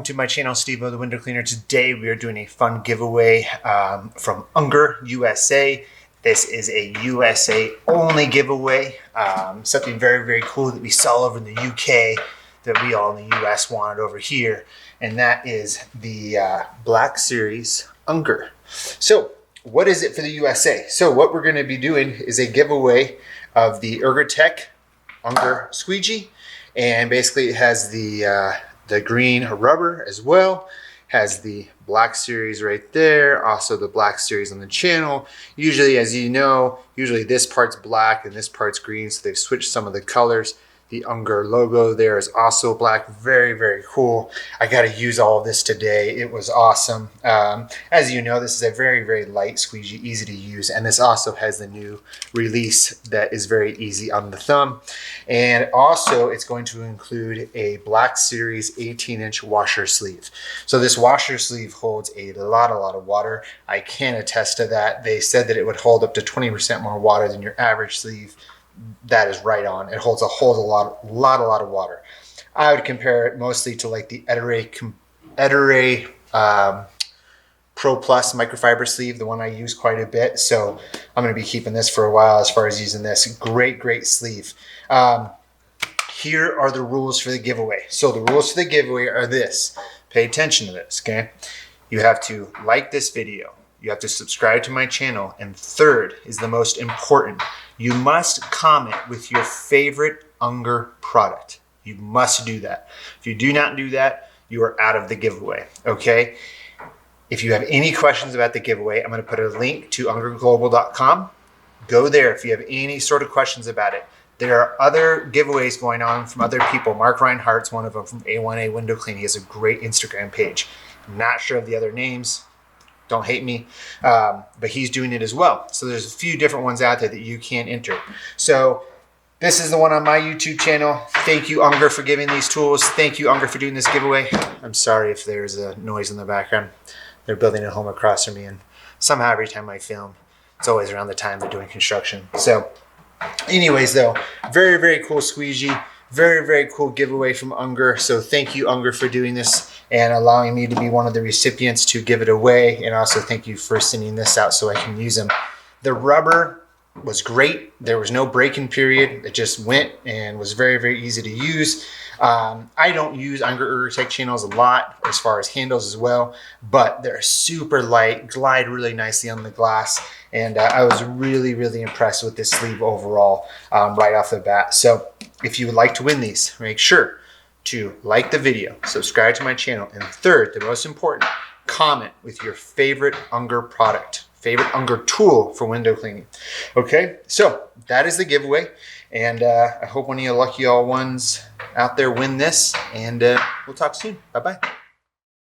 to my channel, SteveO the Window Cleaner. Today we are doing a fun giveaway from Unger, USA. This is a USA only giveaway. Something very, very cool that we saw over in the UK that we all in the US wanted over here. And that is the Black Series Unger. So what is it for the USA? So what we're going to be doing is a giveaway of the Ergotech Unger squeegee. And basically it has the green rubber as well, has the Black Series right there, also the Black Series on the channel. Usually, as you know, usually this part's black and this part's green, so they've switched some of the colors. The Unger logo there is also black. Very, very cool. I got to use all of this today. It was awesome. As you know, this is a very, very light squeegee, easy to use. And this also has the new release that is very easy on the thumb. And also, it's going to include a Black Series 18-inch washer sleeve. So this washer sleeve holds a lot of water. I can attest to that. They said that it would hold up to 20% more water than your average sleeve. That is right on. It holds a lot of water. I would compare it mostly to like the Ettore Pro Plus microfiber sleeve, the one I use quite a bit. So I'm going to be keeping this for a while as far as using this. Great sleeve. Here are the rules for the giveaway. So the rules for the giveaway are this. Pay attention to this, okay? You have to like this video. You have to subscribe to my channel. And third is the most important. You must comment with your favorite Unger product. You must do that. If you do not do that, you are out of the giveaway, okay? If you have any questions about the giveaway, I'm going to put a link to ungerglobal.com. Go there if you have any sort of questions about it. There are other giveaways going on from other people. Mark Reinhardt's one of them from A1A Window Cleaning. He has a great Instagram page. I'm not sure of the other names. Don't hate me, but he's doing it as well. So there's a few different ones out there that you can enter. So this is the one on my YouTube channel. Thank you, Unger, for giving these tools. Thank you, Unger, for doing this giveaway. I'm sorry if there's a noise in the background. They're building a home across from me, and somehow every time I film, it's always around the time they're doing construction. So anyways, though, very cool squeegee. Very cool giveaway from Unger. So thank you, Unger, for doing this and allowing me to be one of the recipients to give it away. And also thank you for sending this out so I can use them. The rubber was great. There was no break-in period. It just went and was very easy to use. I don't use Unger Ergotech channels a lot as far as handles as well, but they're super light, glide really nicely on the glass. And I was really impressed with this sleeve overall right off the bat. So if you would like to win these, make sure to like the video, subscribe to my channel, and third, the most important, comment with your favorite Unger product, favorite Unger tool for window cleaning. Okay, so that is the giveaway, and I hope one of you lucky all ones out there win this, and we'll talk soon. Bye-bye.